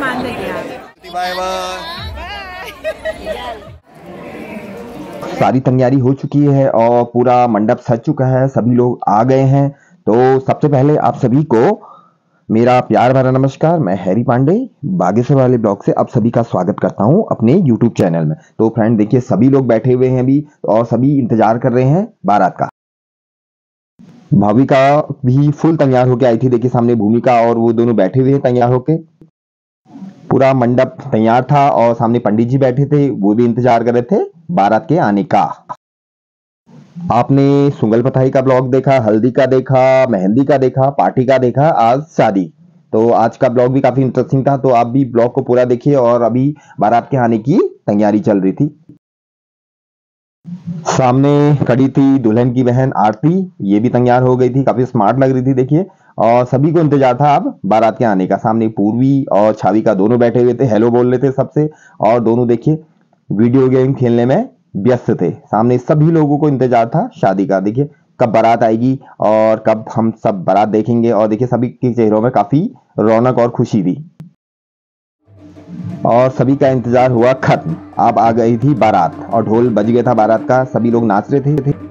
मान लेंगे आप। Bye bye. सारी तैयारी हो चुकी है और पूरा मंडप सज चुका है, सभी लोग आ गए हैं। तो सबसे पहले आप सभी को मेरा प्यार भरा नमस्कार। मैं हैरी पांडे बागेश्वर वाले ब्लॉग से आप सभी का स्वागत करता हूं अपने यूट्यूब चैनल में। तो फ्रेंड देखिए, सभी लोग बैठे हुए हैं अभी और सभी इंतजार कर रहे हैं बारात का। भाविका भी फुल तैयार होके आई थी, देखिए सामने भूमिका और वो दोनों बैठे हुए हैं तैयार होके। पूरा मंडप तैयार था और सामने पंडित जी बैठे थे, वो भी इंतजार कर रहे थे बारात के आने का। आपने सुंगल पताई का ब्लॉग देखा, हल्दी का देखा, मेहंदी का देखा, पार्टी का देखा, आज शादी। तो आज का ब्लॉग भी काफी इंटरेस्टिंग था, तो आप भी ब्लॉग को पूरा देखिए। और अभी बारात के आने की तैयारी चल रही थी। सामने खड़ी थी दुल्हन की बहन आरती, ये भी तैयार हो गई थी, काफी स्मार्ट लग रही थी देखिए। और सभी को इंतजार था अब बारात के आने का। सामने पूर्वी और छाविका दोनों बैठे हुए थे, हेलो बोल रहे थे सबसे। और दोनों देखिए वीडियो गेम खेलने में व्यस्त थे। सामने सभी लोगों को इंतजार था शादी का, देखिए कब बारात आएगी और कब हम सब बारात देखेंगे। और देखिए सभी के चेहरों में काफी रौनक और खुशी थी और सभी का इंतजार हुआ खत्म। अब आ गई थी बारात और ढोल बज गया था बारात का, सभी लोग नाच रहे थे।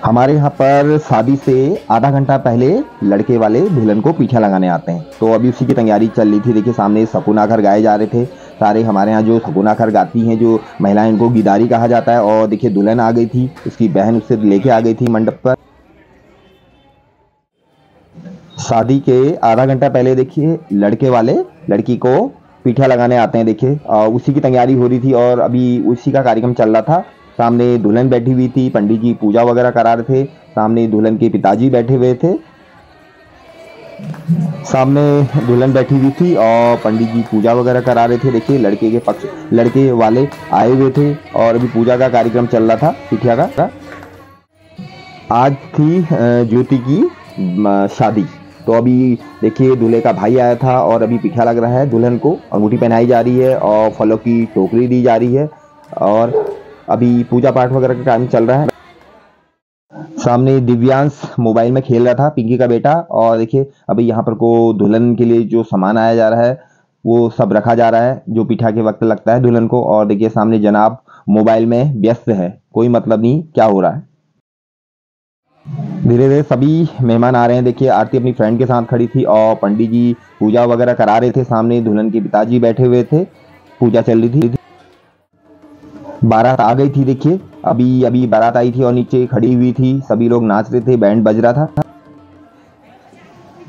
हमारे यहाँ पर शादी से आधा घंटा पहले लड़के वाले दुल्हन को पीठा लगाने आते हैं, तो अभी उसी की तैयारी चल रही थी। देखिए सामने सकुनाखर गाए जा रहे थे सारे। हमारे यहाँ जो सकुनाखर गाती हैं जो महिलाएं, इनको गिदारी कहा जाता है। और देखिए दुल्हन आ गई थी, उसकी बहन उससे लेके आ गई थी मंडप पर। शादी के आधा घंटा पहले देखिए लड़के वाले लड़की को पीठा लगाने आते हैं, देखिए उसी की तैयारी हो रही थी और अभी उसी का कार्यक्रम चल रहा था। सामने दुल्हन बैठी हुई थी, पंडित जी पूजा वगैरह करा रहे थे। सामने दुल्हन के पिताजी बैठे हुए थे, सामने दुल्हन बैठी हुई थी और पंडित जी पूजा वगैरह करा रहे थे। देखिए लड़के के पक्ष लड़के वाले आए हुए थे और अभी पूजा का कार्यक्रम चल रहा था पीठा का। आज थी ज्योति की शादी, तो अभी देखिए दूल्हे का भाई आया था और अभी पीठा लग रहा है। दुल्हन को अंगूठी पहनाई जा रही है और फलों की टोकरी दी जा रही है और अभी पूजा पाठ वगैरह का काम चल रहा है। सामने दिव्यांश मोबाइल में खेल रहा था, पिंकी का बेटा। और देखिए अभी यहाँ पर को दुल्हन के लिए जो सामान आया जा रहा है वो सब रखा जा रहा है जो पीठा के वक्त लगता है दुल्हन को। और देखिए सामने जनाब मोबाइल में व्यस्त है, कोई मतलब नहीं क्या हो रहा है। धीरे धीरे सभी मेहमान आ रहे हैं। देखिए आरती अपनी फ्रेंड के साथ खड़ी थी और पंडित जी पूजा वगैरह करा रहे थे। सामने दुल्हन के पिताजी बैठे हुए थे, पूजा चल रही थी। बारात आ गई थी, देखिए अभी बारात आई थी और नीचे खड़ी हुई थी, सभी लोग नाच रहे थे, बैंड बज रहा था।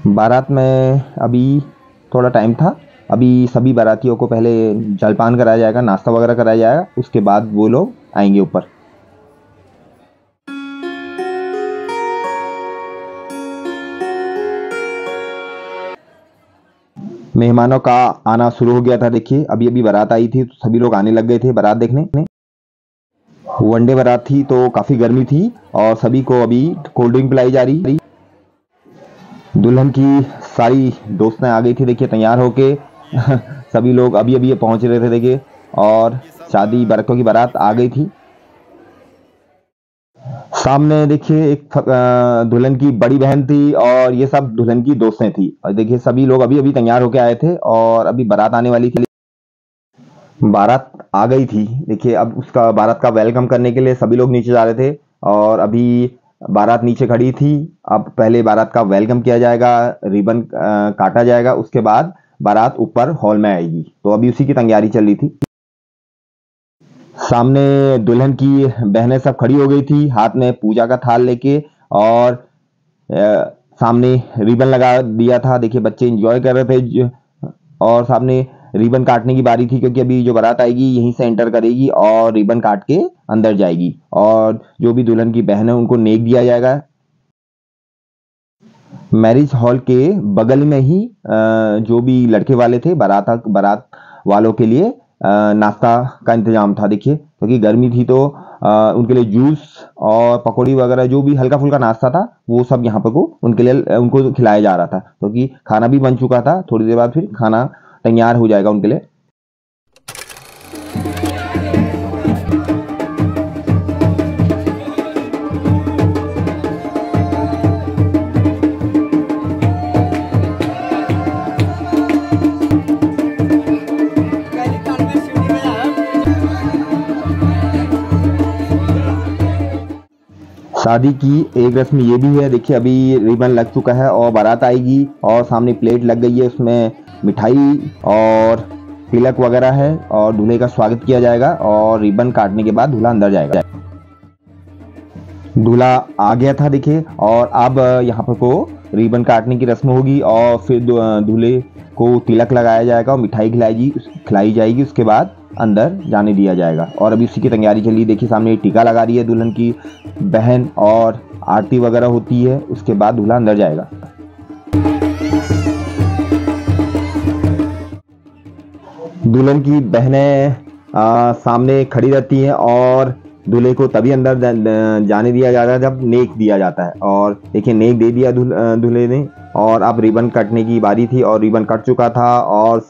बारात में अभी थोड़ा टाइम था, अभी सभी बारातियों को पहले जलपान कराया जाएगा, नाश्ता वगैरह कराया जाएगा, उसके बाद वो लोग आएंगे ऊपर। मेहमानों का आना शुरू हो गया था। देखिए अभी बारात आई थी तो सभी लोग आने लग गए थे बारात देखने। वनडे बारात थी तो काफी गर्मी थी और सभी को अभी कोल्ड ड्रिंक पिलाई जा रही। दुल्हन की सारी दोस्तें आ गई थी, देखिए तैयार होके सभी लोग अभी पहुंच रहे थे देखिए। और शादी बरतों की बारात आ गई थी। सामने देखिए एक दुल्हन की बड़ी बहन थी और ये सब दुल्हन की दोस्तें थी। और देखिए सभी लोग अभी तैयार होके आए थे और अभी बारात आने वाली थी। बारात आ गई थी, देखिए अब उसका बारात का वेलकम करने के लिए सभी लोग नीचे जा रहे थे और अभी बारात नीचे खड़ी थी। अब पहले बारात का वेलकम किया जाएगा, रिबन काटा जाएगा, उसके बाद बारात ऊपर हॉल में आएगी। तो अभी उसी की तैयारी चल रही थी। सामने दुल्हन की बहनें सब खड़ी हो गई थी हाथ में पूजा का थाल लेके और सामने रिबन लगा दिया था। देखिए बच्चे एंजॉय कर रहे थे और सामने रिबन काटने की बारी थी क्योंकि अभी जो बारात आएगी यहीं से एंटर करेगी और रिबन काट के अंदर जाएगी और जो भी दुल्हन की बहन है उनको नेक दिया जाएगा। मैरिज हॉल के बगल में ही जो भी लड़के वाले थे बारात वालों के लिए नाश्ता का इंतजाम था। देखिए क्योंकि गर्मी थी तो उनके लिए जूस और पकौड़ी वगैरह जो भी हल्का फुल्का नाश्ता था वो सब यहाँ पर को उनके लिए उनको खिलाया जा रहा था क्योंकि खाना भी बन चुका था। थोड़ी देर बाद फिर खाना तैयार हो जाएगा उनके लिए। शादी की एक रस्म ये भी है, देखिए अभी रिबन लग चुका है और बारात आएगी और सामने प्लेट लग गई है, उसमें मिठाई और तिलक वगैरह है और दूल्हे का स्वागत किया जाएगा और रिबन काटने के बाद दूल्हा अंदर जाएगा। दूल्हा आ गया था देखिए, और अब यहाँ पर को रिबन काटने की रस्म होगी और फिर दूल्हे को तिलक लगाया जाएगा और मिठाई खिलाई जाएगी, उसके बाद अंदर जाने दिया जाएगा। और अभी उसी की तैयारी चली, देखिए सामने टीका लगा रही है दुल्हन की बहन और आरती वगैरह होती है, उसके बाद दूल्हा अंदर जाएगा। दुल्हन की बहनें सामने खड़ी रहती हैं और दूल्हे को तभी अंदर जाने दिया जाता है जब नेक दिया जाता है। और देखिए नेक दे दिया दूल्हे ने, और अब रिबन कटने की बारी थी और रिबन कट चुका था और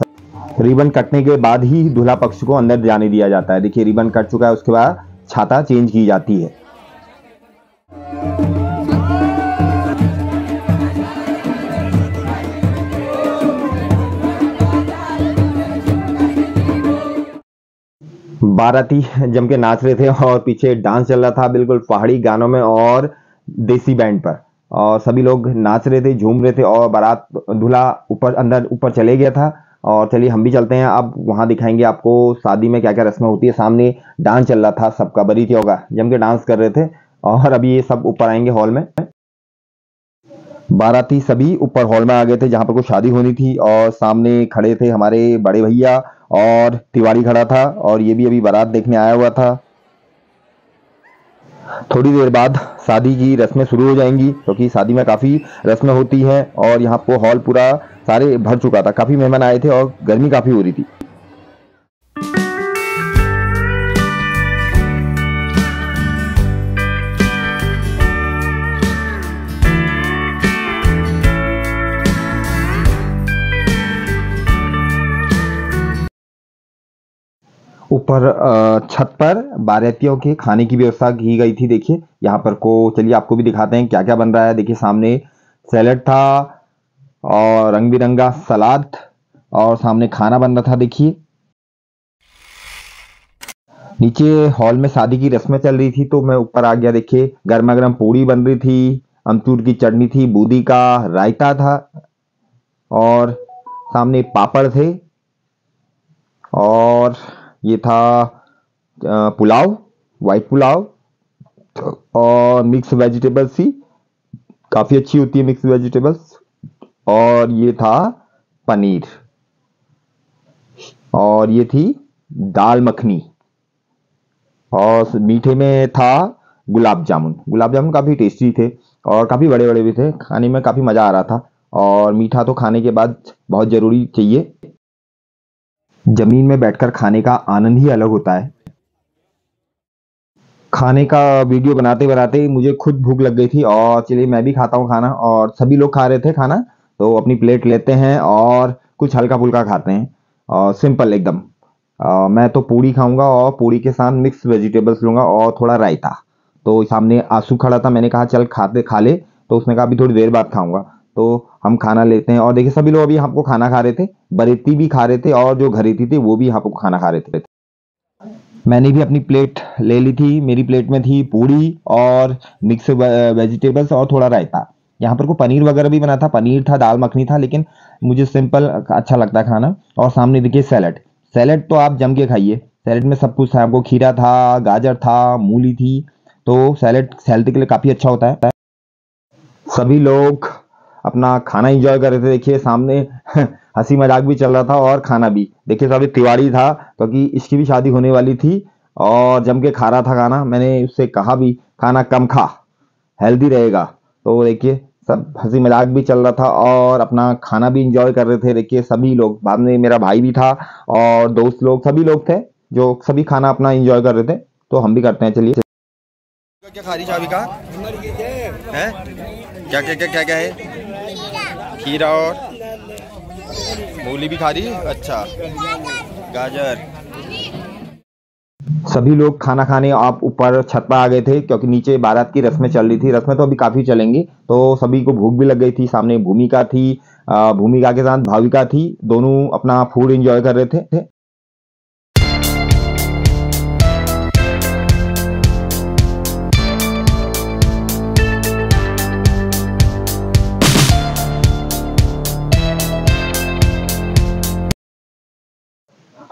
रिबन कटने के बाद ही दूल्हा पक्ष को अंदर जाने दिया जाता है। देखिए रिबन कट चुका है, उसके बाद छाता चेंज की जाती है। बाराती जम के नाच रहे थे और पीछे डांस चल रहा था, बिल्कुल पहाड़ी गानों में और देसी बैंड पर, और सभी लोग नाच रहे थे, झूम रहे थे और बारात दूल्हा ऊपर चले गया था। और चलिए हम भी चलते हैं, अब वहां दिखाएंगे आपको शादी में क्या क्या रस्में होती है। सामने डांस चल रहा था, सबका बरीत होगा, जम के डांस कर रहे थे और अभी ये सब ऊपर आएंगे हॉल में। बाराती सभी ऊपर हॉल में आ गए थे जहां पर कुछ शादी होनी थी, और सामने खड़े थे हमारे बड़े भैया और तिवारी खड़ा था और ये भी अभी बारात देखने आया हुआ था। थोड़ी देर बाद शादी की रस्में शुरू हो जाएंगी, क्योंकि शादी में काफी रस्में होती हैं और यहाँ पर हॉल पूरा सारे भर चुका था, काफी मेहमान आए थे और गर्मी काफी हो रही थी। ऊपर छत पर बारातियों के खाने की व्यवस्था की गई थी। देखिए यहाँ पर को चलिए आपको भी दिखाते हैं क्या क्या बन रहा है। देखिए सामने सैलेड था और रंग बिरंगा सलाद, और सामने खाना बन रहा था। देखिए नीचे हॉल में शादी की रस्में चल रही थी तो मैं ऊपर आ गया। देखिए गर्मा गर्म पूड़ी बन रही थी, अमचूर की चटनी थी, बूंदी का रायता था और सामने पापड़ थे, और ये था पुलाव, वाइट पुलाव, और मिक्स वेजिटेबल्स थी, काफी अच्छी होती है मिक्स वेजिटेबल्स, और ये था पनीर, और ये थी दाल मखनी, और मीठे में था गुलाब जामुन काफी टेस्टी थे और काफी बड़े बड़े भी थे, खाने में काफी मजा आ रहा था। और मीठा तो खाने के बाद बहुत जरूरी चाहिए, जमीन में बैठकर खाने का आनंद ही अलग होता है। खाने का वीडियो बनाते बनाते मुझे खुद भूख लग गई थी और चलिए मैं भी खाता हूँ खाना, और सभी लोग खा रहे थे खाना, तो अपनी प्लेट लेते हैं और कुछ हल्का फुल्का खाते हैं और सिंपल एकदम। मैं तो पूड़ी खाऊंगा और पूड़ी के साथ मिक्स वेजिटेबल्स लूंगा और थोड़ा रायता। तो सामने आंसू खड़ा था, मैंने कहा चल खा ले, तो उसने कहा अभी थोड़ी देर बाद खाऊंगा, तो हम खाना लेते हैं। और देखिए सभी लोग अभी हमको खाना खा रहे थे, बरेती भी खा रहे थे और जो घरेती थे वो भी यहाँ पर खाना खा रहे थे। मैंने भी अपनी प्लेट ले ली थी, मेरी प्लेट में थी पूड़ी और मिक्स वेजिटेबल्स और थोड़ा रायता। यहाँ पर को पनीर वगैरह भी बना था, पनीर था, दाल मखनी था, लेकिन मुझे सिंपल अच्छा लगता है खाना। और सामने देखिए सैलेड तो आप जम के खाइए, सैलेड में सब कुछ था, आपको खीरा था, गाजर था, मूली थी, तो सैलेड हेल्थ के लिए काफी अच्छा होता है। सभी लोग अपना खाना एंजॉय कर रहे थे। देखिए सामने हंसी मजाक भी चल रहा था और खाना भी। देखिए सामने तिवारी था, क्योंकि इसकी भी शादी होने वाली थी और जम के खा रहा था खाना। मैंने उससे कहा भी खाना कम खा, हेल्दी रहेगा। तो देखिए सब हंसी मजाक भी चल रहा था और अपना खाना भी एंजॉय कर रहे थे। देखिए सभी लोग, बाद में मेरा भाई भी था और दोस्त लोग, सभी लोग थे जो सभी खाना अपना एंजॉय कर रहे थे। तो हम भी करते हैं, चलिए। क्या खा रही चाबी का है? क्या क्या क्या क्या क्या है? खीरा और मूली भी खा रही। अच्छा, गाजर। सभी लोग खाना खाने आप ऊपर छत पर आ गए थे, क्योंकि नीचे बारात की रस्में चल रही थी। रस्में तो अभी काफी चलेंगी, तो सभी को भूख भी लग गई थी। सामने भूमिका थी, भूमिका के साथ भाविका थी, दोनों अपना फूड एंजॉय कर रहे थे।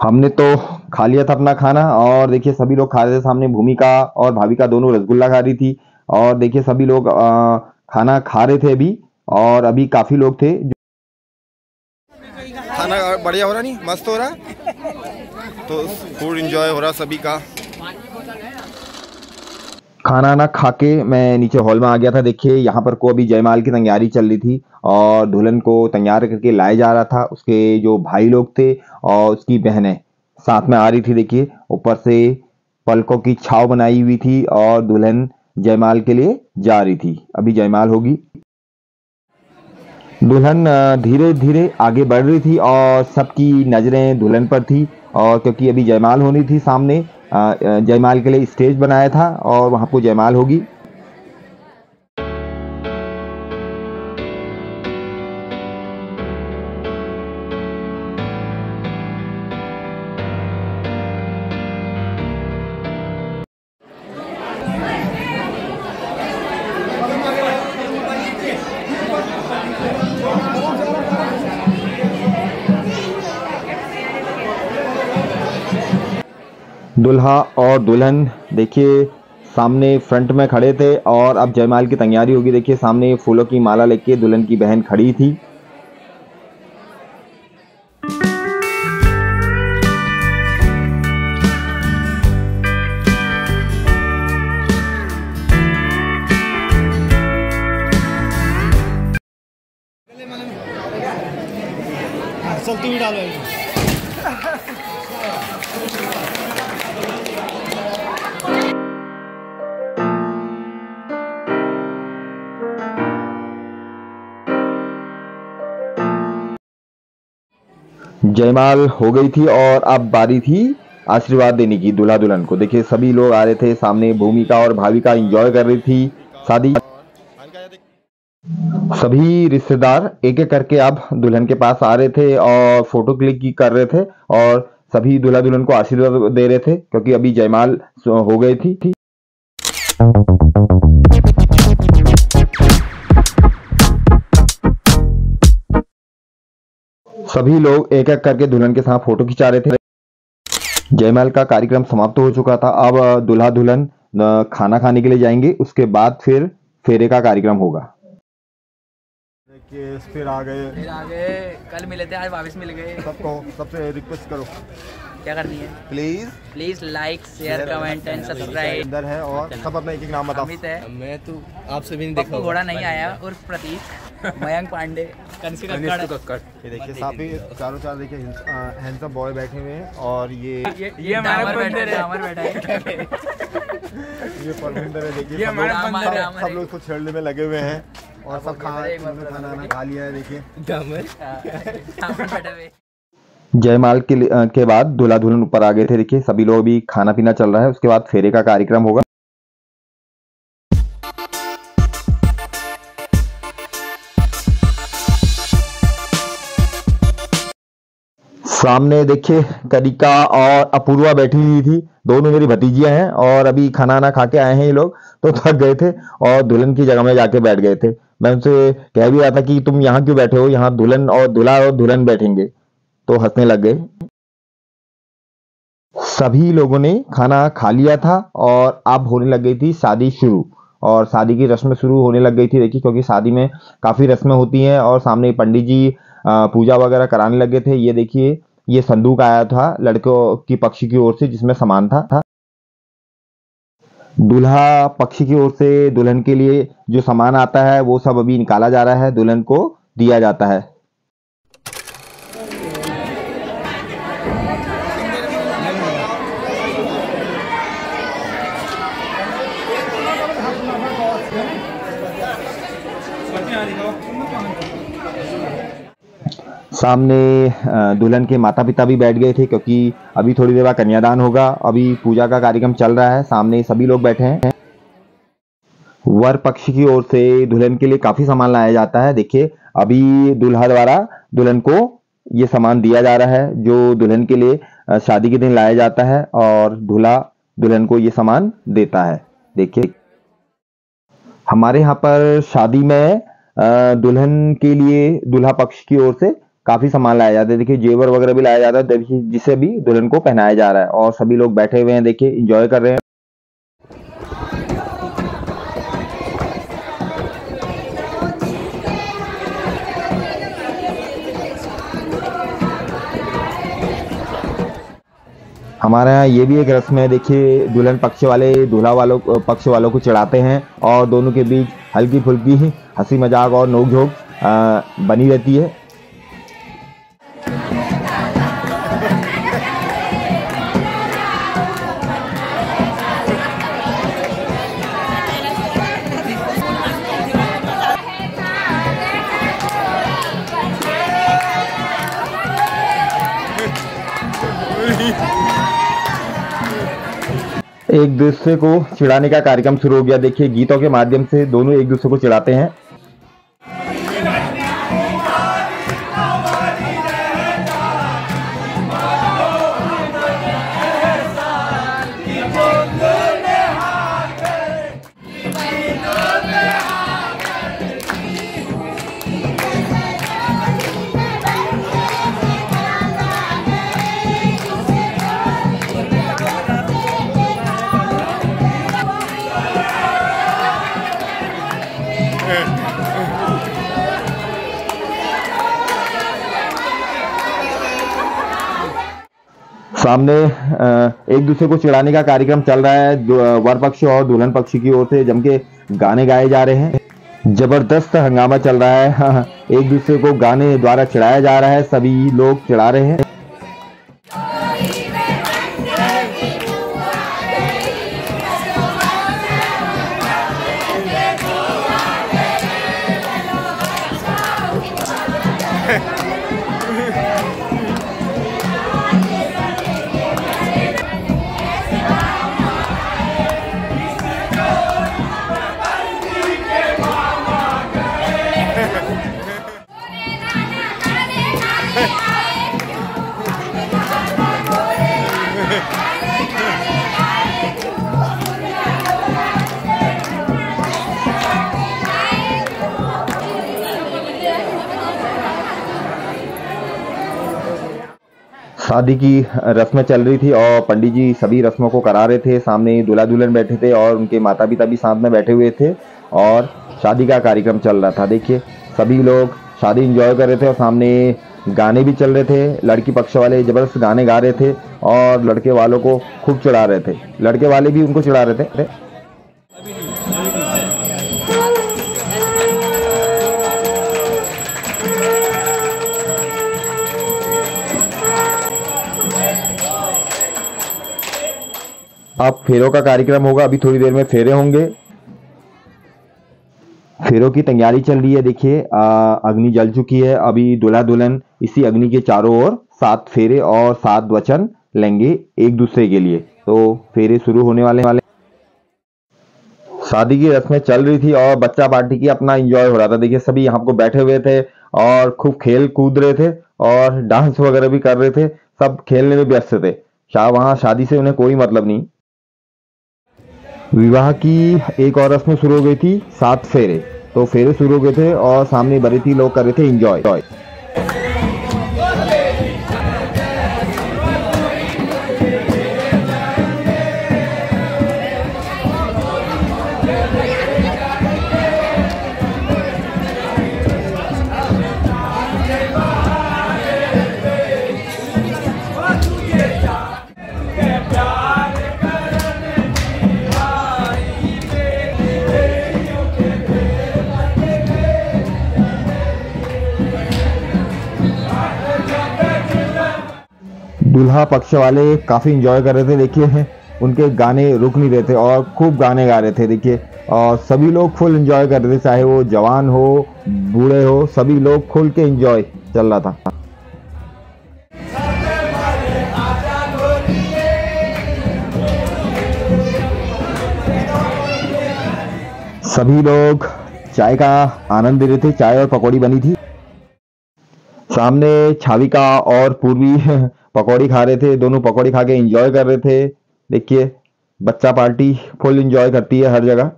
हमने तो खा लिया था अपना खाना और देखिए सभी लोग खा रहे थे। सामने भूमिका और भाविका दोनों रसगुल्ला खा रही थी और देखिए सभी लोग खाना खा रहे थे अभी, और अभी काफी लोग थे। खाना बढ़िया हो रहा, नहीं मस्त हो रहा, तो फूड एंजॉय हो रहा सभी का। खाना ना खा के मैं नीचे हॉल में आ गया था। देखिए यहाँ पर को अभी जयमाल की तैयारी चल रही थी और दुल्हन को तैयार करके लाया जा रहा था। उसके जो भाई लोग थे और उसकी बहनें साथ में आ रही थी। देखिए ऊपर से पलकों की छाव बनाई हुई थी और दुल्हन जयमाल के लिए जा रही थी। अभी जयमाल होगी। दुल्हन धीरे धीरे आगे बढ़ रही थी और सबकी नज़रें दुल्हन पर थी, और क्योंकि अभी जयमाल होनी थी सामने, जयमाल के लिए स्टेज बनाया था और वहां पर जयमाल होगी। दुल्हा और दुल्हन देखिए सामने फ्रंट में खड़े थे और अब जयमाल की तैयारी होगी। देखिए सामने फूलों की माला लेके दुल्हन की बहन खड़ी थी। चलती हुई डालो। जयमाल हो गई थी और अब बारी थी आशीर्वाद देने की दूल्हा दुल्हन को। देखिए सभी लोग आ रहे थे सामने। भूमिका और भाविका एंजॉय कर रही थी शादी। सभी रिश्तेदार एक एक करके अब दुल्हन के पास आ रहे थे और फोटो क्लिक कर रहे थे और सभी दूल्हा दुल्हन को आशीर्वाद दे रहे थे क्योंकि अभी जयमाल हो गई थी। सभी लोग एक एक करके दुल्हन के साथ फोटो खिंचा रहे थे। जयमाल का कार्यक्रम समाप्त हो चुका था। अब दूल्हा दुल्हन खाना खाने के लिए जाएंगे, उसके बाद फिर फेरे का कार्यक्रम होगा। फिर आ गए कल मिले थे, आज वापस मिल गए। सबको सबसे रिक्वेस्ट करो, क्या करनी है? Please like share comment and subscribe. अंदर है और सब अपना एक एक नाम बताओ। अमित है, मैं तो आपसे भी नहीं देखा। घोड़ा नहीं आया और प्रतीक, मयंक पांडे, कनिष्क कक्कड़। ये देखिए साथ ही चारों चार देखिए हैंडसम बॉय बैठे हुए हैं और ये हमारा बंदर है, हमारा बैठा है। ये परमिंदर है। देखिए ये हमारा बंदर है। सब लोग इसको छेड़ने में लगे हुए हैं और सब खाना खा लिया है। देखिए जयमाल के बाद दूल्हा दुल्हन ऊपर आ गए थे। देखिए सभी लोग भी खाना पीना चल रहा है, उसके बाद फेरे का कार्यक्रम होगा। सामने देखिए कनिका और अपूर्वा बैठी हुई थी। दोनों मेरी भतीजियां हैं और अभी खाना ना खा के आए हैं ये लोग, तो थक गए थे और दुल्हन की जगह में जाके बैठ गए थे। मैं उनसे कह भी रहा था कि तुम यहाँ क्यों बैठे हो, यहाँ दुल्हन और दूल्हा और दुल्हन बैठेंगे, तो हंसने लग गए। सभी लोगों ने खाना खा लिया था और अब होने लग गई थी शादी शुरू, और शादी की रस्म शुरू होने लग गई थी। देखिए क्योंकि शादी में काफी रस्में होती हैं और सामने पंडित जी पूजा वगैरह कराने लगे थे। ये देखिए ये संदूक आया था लड़कों की पक्ष की ओर से जिसमें सामान था। दूल्हा पक्ष की ओर से दुल्हन के लिए जो सामान आता है वो सब अभी निकाला जा रहा है, दुल्हन को दिया जाता है। सामने दुल्हन के माता पिता भी बैठ गए थे क्योंकि अभी थोड़ी देर बाद कन्यादान होगा। अभी पूजा का कार्यक्रम चल रहा है, सामने सभी लोग बैठे हैं। वर पक्ष की ओर से दुल्हन के लिए काफी सामान लाया जाता है। देखिए अभी दूल्हा द्वारा दुल्हन को ये सामान दिया जा रहा है जो दुल्हन के लिए शादी के दिन लाया जाता है और दूल्हा दुल्हन को ये सामान देता है। देखिए हमारे यहाँ पर शादी में दुल्हन के लिए दूल्हा पक्ष की ओर से काफी सामान लाया जाता है। देखिए जेवर वगैरह भी लाया जाता है, देखिए जिससे भी दुल्हन को पहनाया जा रहा है। और सभी लोग बैठे हुए हैं, देखिए एंजॉय कर रहे हैं। हमारे यहाँ ये भी एक रस्म है, देखिए दुल्हन पक्ष वाले दूल्हा वालों पक्ष वालों को चढ़ाते हैं और दोनों के बीच हल्की फुल्की हंसी मजाक और नोक-झोंक बनी रहती है। एक दूसरे को चिढ़ाने का कार्यक्रम शुरू हो गया। देखिए गीतों के माध्यम से दोनों एक दूसरे को चिढ़ाते हैं। सामने एक दूसरे को चिढ़ाने का कार्यक्रम चल रहा है। वर पक्ष और दुल्हन पक्ष की ओर से जम के गाने गाए जा रहे हैं। जबरदस्त हंगामा चल रहा है। एक दूसरे को गाने द्वारा चिढ़ाया जा रहा है, सभी लोग चिढ़ा रहे हैं। शादी की रस्में चल रही थी और पंडित जी सभी रस्मों को करा रहे थे। सामने दूल्हा दुल्हन बैठे थे और उनके माता पिता भी साथ में बैठे हुए थे और शादी का कार्यक्रम चल रहा था। देखिए सभी लोग शादी एंजॉय कर रहे थे और सामने गाने भी चल रहे थे। लड़की पक्ष वाले जबरदस्त गाने गा रहे थे और लड़के वालों को खूब चिढ़ा रहे थे। लड़के वाले भी उनको चिढ़ा रहे थे। अब फेरों का कार्यक्रम होगा, अभी थोड़ी देर में फेरे होंगे। फेरों की तैयारी चल रही है। देखिए अग्नि जल चुकी है। अभी दूल्हा दुल्हन इसी अग्नि के चारों ओर 7 फेरे और 7 वचन लेंगे एक दूसरे के लिए। तो फेरे शुरू होने वाले। शादी की रस्में चल रही थी और बच्चा पार्टी की अपना एंजॉय हो रहा था। देखिए सभी यहाँ को बैठे हुए थे और खूब खेल कूद रहे थे और डांस वगैरह भी कर रहे थे। सब खेलने में व्यस्त थे। वहाँ शादी से उन्हें कोई मतलब नहीं। विवाह की एक और रस्म शुरू हो गई थी, 7 फेरे। तो फेरे शुरू हो गए थे और सामने बरीती लोग कर रहे थे एंजॉय। दूल्हा पक्ष वाले काफी एंजॉय कर रहे थे। देखिए उनके गाने रुक नहीं रहे थे और खूब गाने गा रहे थे। देखिए और सभी लोग फुल एंजॉय कर रहे थे, चाहे वो जवान हो बूढ़े हो, सभी लोग खुल के एंजॉय चल रहा था। सभी लोग चाय का आनंद ले रहे थे। चाय और पकौड़ी बनी थी। सामने छाविका और पूर्वी पकौड़ी खा रहे थे। दोनों पकौड़ी खा के एंजॉय कर रहे थे। देखिए बच्चा पार्टी फुल एंजॉय करती है हर जगह।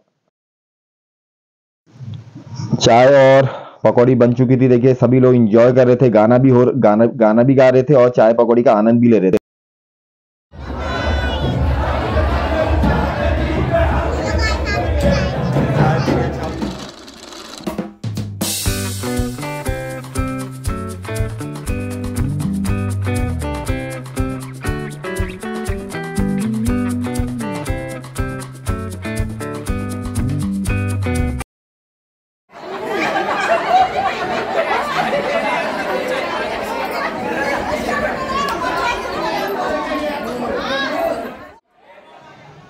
चाय और पकौड़ी बन चुकी थी। देखिए सभी लोग एंजॉय कर रहे थे, गाना भी गा रहे थे और चाय पकौड़ी का आनंद भी ले रहे थे।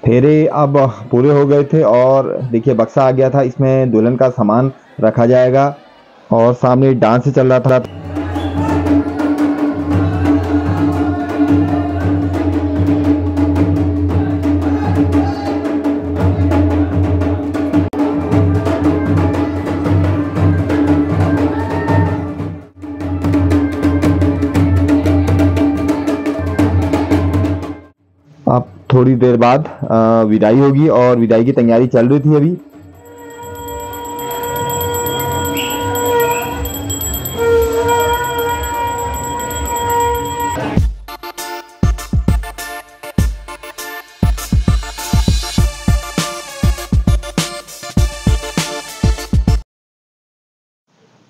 फेरे अब पूरे हो गए थे और देखिए बक्सा आ गया था, इसमें दुल्हन का सामान रखा जाएगा और सामने डांस चल रहा था। अब थोड़ी देर बाद विदाई होगी और विदाई की तैयारी चल रही थी अभी।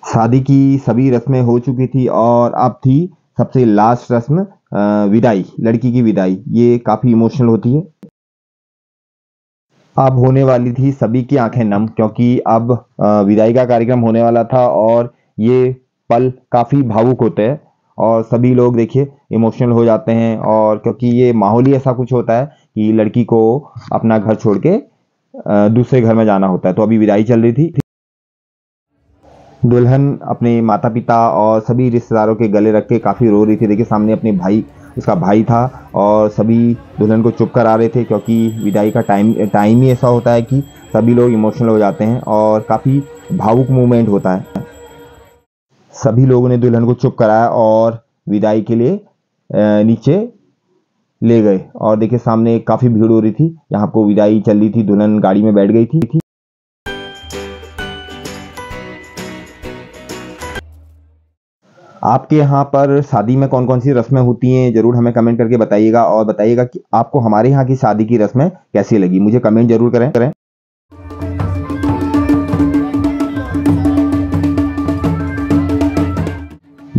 शादी की सभी रस्में हो चुकी थी और अब थी सबसे लास्ट रस्म, विदाई, लड़की की विदाई। ये काफी इमोशनल होती है। अब होने वाली थी सभी की आंखें नम, क्योंकि अब विदाई का कार्यक्रम होने वाला था और ये पल काफी भावुक होते हैं और सभी लोग देखिए इमोशनल हो जाते हैं। और क्योंकि ये माहौल ही ऐसा कुछ होता है कि लड़की को अपना घर छोड़ के दूसरे घर में जाना होता है। तो अभी विदाई चल रही थी। दुल्हन अपने माता पिता और सभी रिश्तेदारों के गले रख के काफ़ी रो रही थी। देखिए सामने अपने भाई, उसका भाई था और सभी दुल्हन को चुप करा रहे थे, क्योंकि विदाई का टाइम ही ऐसा होता है कि सभी लोग इमोशनल हो जाते हैं और काफ़ी भावुक मोमेंट होता है। सभी लोगों ने दुल्हन को चुप कराया और विदाई के लिए नीचे ले गए। और देखिए सामने काफ़ी भीड़ हो रही थी, यहाँ को विदाई चल रही थी, दुल्हन गाड़ी में बैठ गई थी। आपके यहाँ पर शादी में कौन कौन सी रस्में होती हैं, जरूर हमें कमेंट करके बताइएगा और बताइएगा कि आपको हमारे यहाँ की शादी की रस्में कैसी लगी। मुझे कमेंट जरूर करें।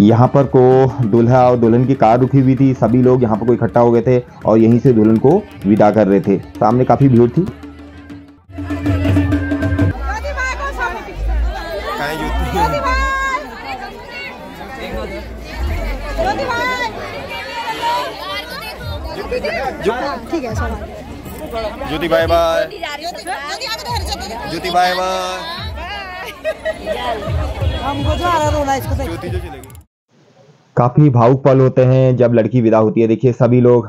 यहाँ पर को दूल्हा और दुल्हन की कार रुकी हुई थी, सभी लोग यहाँ पर को इकट्ठा हो गए थे और यहीं से दुल्हन को विदा कर रहे थे। सामने काफी भीड़ थी। ठीक है ज्योति बाय बाय, ज्योति बाय बाय। हमको जो आ रहा रोना इसको ज्योति जो चलेगी। काफी भावुक पल होते हैं जब लड़की विदा होती है। देखिए सभी लोग,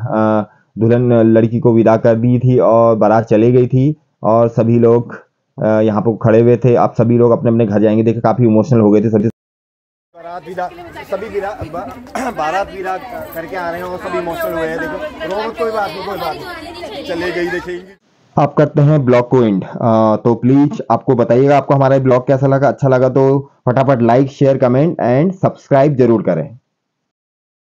दुल्हन लड़की को विदा कर दी थी और बारात चले गई थी और सभी लोग यहाँ पर खड़े हुए थे। अब सभी लोग अपने अपने घर जाएंगे। देखिए काफी इमोशनल हो गए थे सभी। बारात विदा करके आ रहे हैं और सभी इमोशनल हुए हैं। देखो रो मत, कोई बात नहीं, चले गई। देखेंगे आप करते हैं ब्लॉग को एंड। तो प्लीज आपको बताइएगा आपको हमारा ब्लॉग कैसा लगा। अच्छा लगा तो फटाफट like, share, comment and subscribe जरूर करें।